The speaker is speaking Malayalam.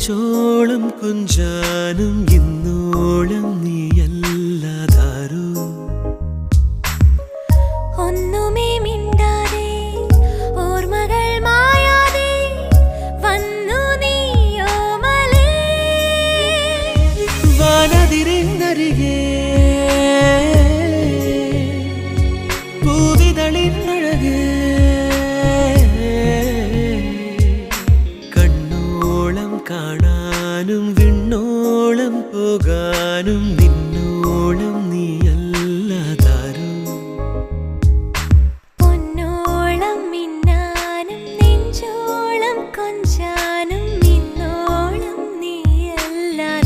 കൊതിച്ചോളം കുഞ്ചാനും ഇന്നോളം നീയല്ലാതാരോ ഒന്നുമേ മിണ്ടാതെ ഓർമ്മകൾ മായാതെ വന്നു നീയോമലേ വാനതിരിന്നരികെ പൂവിതളിന്നഴകേ കണ്ണോളം കാണാനും വിണ്ണോളം പോകാനും നിന്നെ